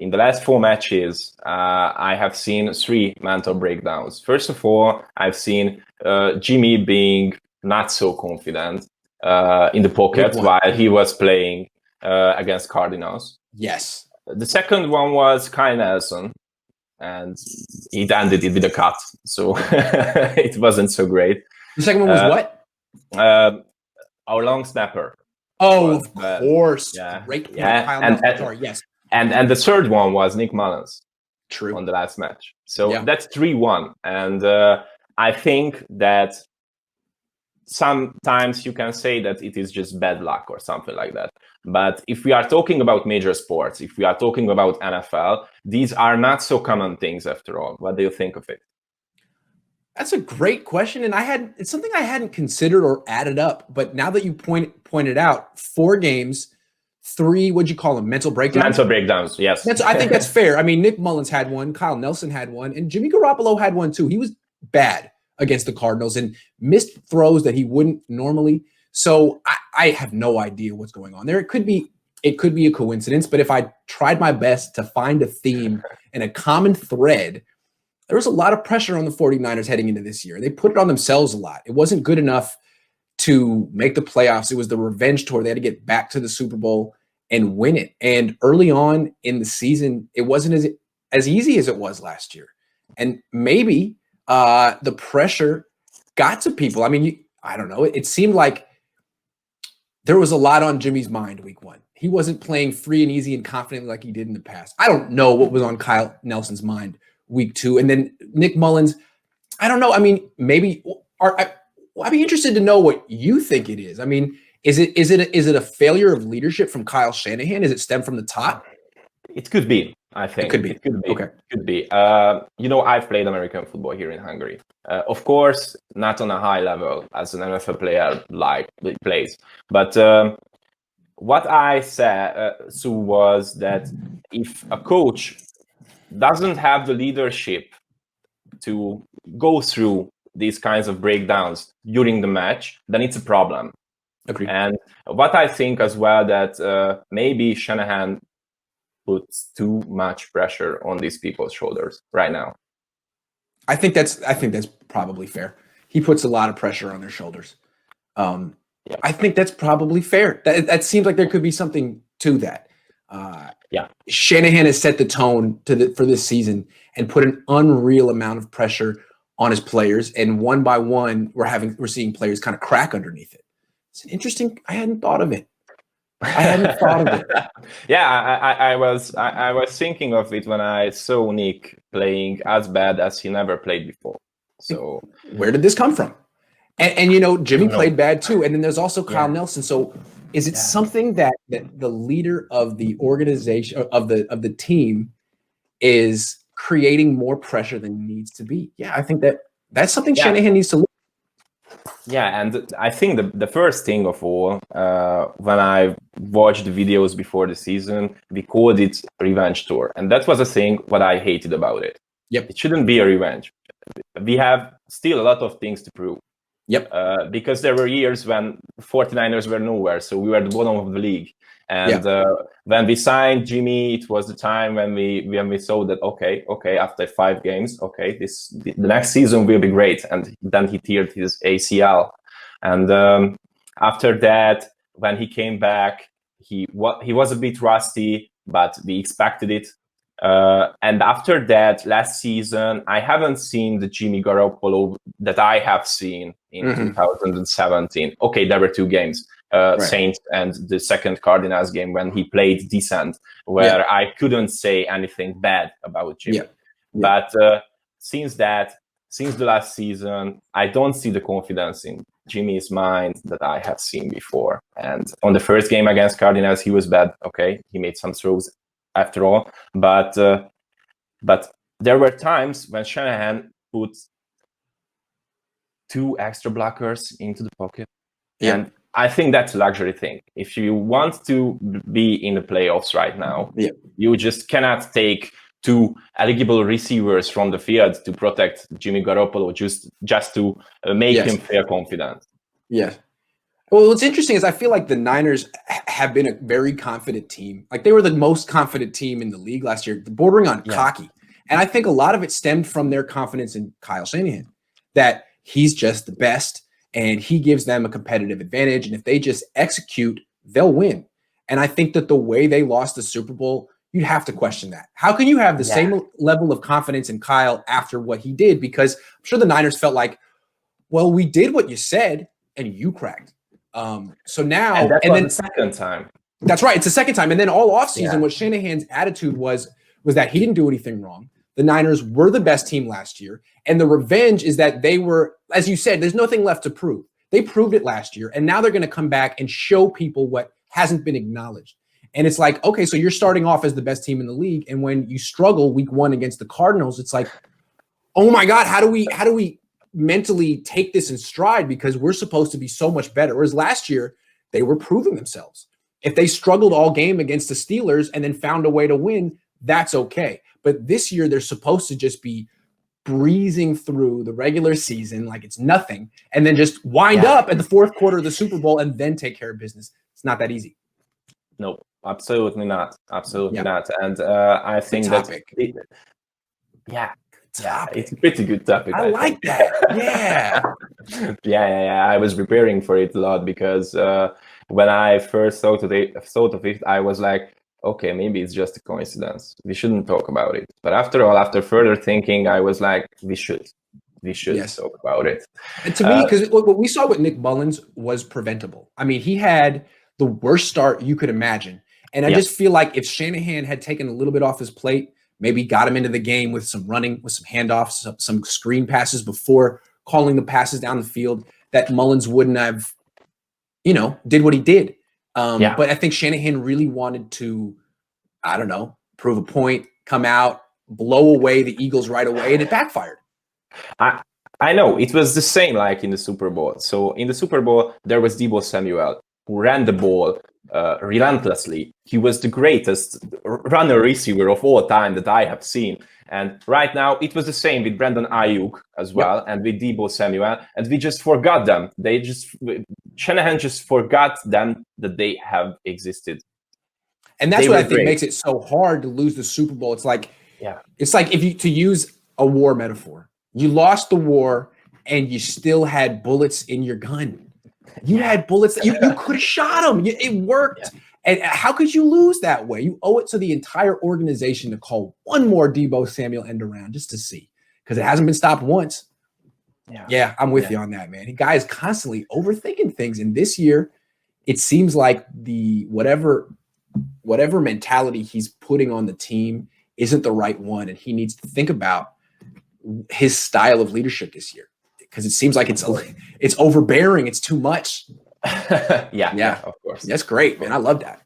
in the last 4 matches, I have seen 3 mental breakdowns. First of all, I've seen Jimmy being not so confident in the pocket while he was playing against Cardinals. Yes. The second one was Kyle Nelson, and he ended it with a cut, so it wasn't so great. The second one was what? Our long snapper. Oh, of course. Yeah. Great point. Yeah. Kyle Nelson. Sorry, yes. And the third one was Nick Mullens. True. On the last match. So that's 3-1. And I think that sometimes you can say that it is just bad luck or something like that. But if we are talking about major sports, if we are talking about NFL, these are not so common things after all. What do you think of it? That's a great question. And it's something I hadn't considered or added up. But now that you pointed out, 4 games, 3, what'd you call them? Mental breakdowns? Mental breakdowns, yes. I think that's fair. I mean, Nick Mullens had one, Kyle Nelson had one, and Jimmy Garoppolo had one too. He was bad against the Cardinals and missed throws that he wouldn't normally. So I have no idea what's going on there. It could be a coincidence, but if I tried my best to find a theme and a common thread, there was a lot of pressure on the 49ers heading into this year. They put it on themselves a lot. It wasn't good enough to make the playoffs. It was the revenge tour. They had to get back to the Super Bowl and win it. And early on in the season, it wasn't as easy as it was last year. And maybe the pressure got to people. I mean, I don't know. It seemed like there was a lot on Jimmy's mind week 1. He wasn't playing free and easy and confidently like he did in the past. I don't know what was on Kyle Nelson's mind week 2. And then Nick Mullens, I don't know. I mean, maybe I'd be interested to know what you think it is. I mean, is it a failure of leadership from Kyle Shanahan? Is it stem from the top? It could be, I think. It could be. Okay. It could be. I've played American football here in Hungary. Of course, not on a high level as an NFL player plays. But what I said was that if a coach doesn't have the leadership to go through these kinds of breakdowns during the match, then it's a problem. Agreed. And what I think as well that maybe Shanahan puts too much pressure on these people's shoulders right now. I think that's probably fair. He puts a lot of pressure on their shoulders. I think that's probably fair. That seems like there could be something to that. Shanahan has set the tone for this season and put an unreal amount of pressure on his players, and one by one, we're seeing players kind of crack underneath it. It's an interesting. I hadn't thought of it. Yeah, I was thinking of it when I saw Nick playing as bad as he never played before. So where did this come from? And Jimmy played bad too. And then there's also Kyle Nelson. So is it something that the leader of the organization of the team is creating more pressure than needs to be? Yeah, I think that's something Shanahan needs to look. Yeah, and I think the first thing of all, when I watched the videos before the season, we called it revenge tour. And that was a thing what I hated about it. Yep. It shouldn't be a revenge. We have still a lot of things to prove. Yep. Because there were years when 49ers were nowhere, so we were the bottom of the league. And when we signed Jimmy, it was the time when we saw that okay, after 5 games, the next season will be great. And then he teared his ACL, and after that, when he came back, he was a bit rusty, but we expected it. And after that, last season, I haven't seen the Jimmy Garoppolo that I have seen in 2017. Okay, there were 2 games. Saints and the second Cardinals game when he played decent, where I couldn't say anything bad about Jimmy. But since the last season, I don't see the confidence in Jimmy's mind that I have seen before. And on the first game against Cardinals, he was bad. Okay, he made some throws after all, but there were times when Shanahan put 2 extra blockers into the pocket, and I think that's a luxury thing. If you want to be in the playoffs right now, you just cannot take 2 eligible receivers from the field to protect Jimmy Garoppolo just to make him feel confident. Yeah. Well, what's interesting is I feel like the Niners have been a very confident team. Like they were the most confident team in the league last year, bordering on cocky. And I think a lot of it stemmed from their confidence in Kyle Shanahan, that he's just the best and he gives them a competitive advantage. And if they just execute, they'll win. And I think that the way they lost the Super Bowl, you'd have to question that. How can you have the same level of confidence in Kyle after what he did? Because I'm sure the Niners felt like, well, we did what you said and you cracked. So now, and then the second time. That's right. It's the second time. And then all offseason, what Shanahan's attitude was that he didn't do anything wrong. The Niners were the best team last year. And the revenge is that they were, as you said, there's nothing left to prove. They proved it last year. And now they're going to come back and show people what hasn't been acknowledged. And it's like, okay, so you're starting off as the best team in the league. And when you struggle week 1 against the Cardinals, it's like, oh my God, how do we mentally take this in stride, because we're supposed to be so much better. Whereas last year, they were proving themselves. If they struggled all game against the Steelers and then found a way to win, that's okay. But this year, they're supposed to just be breezing through the regular season like it's nothing, and then just wind up at the fourth quarter of the Super Bowl and then take care of business. It's not that easy. No, absolutely not. Absolutely not. And I think that it's a pretty good topic. I like that. Yeah. I was preparing for it a lot because when I first thought of it, I was like, okay, maybe it's just a coincidence. We shouldn't talk about it. But after all, after further thinking, I was like, we should talk about it. And to me, because what we saw with Nick Mullens was preventable. I mean, he had the worst start you could imagine. And I just feel like if Shanahan had taken a little bit off his plate, maybe got him into the game with some running, with some handoffs, some screen passes before calling the passes down the field, that Mullens wouldn't have, did what he did. But I think Shanahan really wanted to, I don't know, prove a point, come out, blow away the Eagles right away, and it backfired. I know. It was the same like in the Super Bowl. So in the Super Bowl, there was Deebo Samuel, who ran the ball relentlessly. He was the greatest runner receiver of all time that I have seen. And right now, it was the same with Brandon Ayuk as well, and with Deebo Samuel, and we just forgot them. Shanahan just forgot them, that they have existed. And that's what I think makes it so hard to lose the Super Bowl. It's like, to use a war metaphor, you lost the war and you still had bullets in your gun. You had bullets. You could have shot them. It worked. Yeah. And how could you lose that way? You owe it to the entire organization to call one more Deebo Samuel end around just to see, because it hasn't been stopped once. Yeah, I'm with you on that, man. The guy is constantly overthinking things. And this year, it seems like the whatever mentality he's putting on the team isn't the right one. And he needs to think about his style of leadership this year, because it seems like it's overbearing. It's too much. Yeah, of course. That's great, man. I love that.